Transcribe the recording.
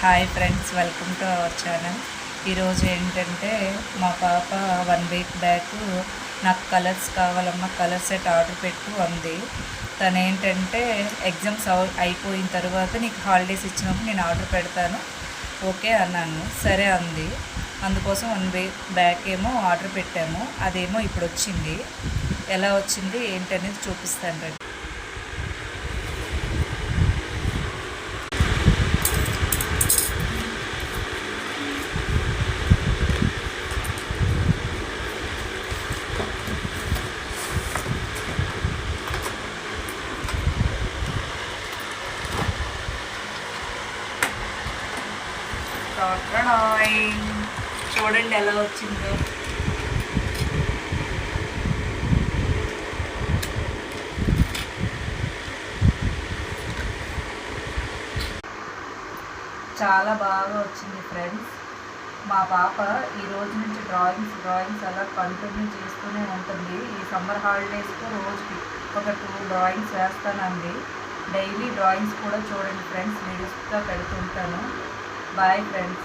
Hi friends, welcome to our channel. ఈరోజు ఏంటంటే మా పాప 1 వీక్ బ్యాక్ నాకు కలర్స్ కావాలమ్మా, కలర్ సెట్ ఆర్డర్ పెట్టు అంది. తను ఏంటంటే ఎగ్జామ్స్ అయిపోయిన తర్వాత నీకు హాలిడేస్ ఇచ్చినప్పుడు నేను ఆర్డర్ పెడతాను ఓకే అన్నాను. సరే అంది. అందుకోసం 1 వీక్ బ్యాక్ ఏమో ఆర్డర్ పెట్టాము. అదేమో ఇప్పుడు వచ్చింది. ఎలా వచ్చింది ఏంటనేది చూపిస్తాను రండి. చూడండి ఎలా వచ్చిందో. చాలా బాగా వచ్చింది ఫ్రెండ్స్. మా పాప ఈ రోజు నుంచి డ్రాయింగ్స్ అలా కంటిన్యూ చేస్తూనే ఉంటుంది. ఈ సమ్మర్ హాలిడేస్కు రోజుకి ఒక 2 డ్రాయింగ్స్ వేస్తానండి. డైలీ డ్రాయింగ్స్ కూడా చూడండి ఫ్రెండ్స్, వీడియోస్గా పెడుతుంటాను. Bye friends.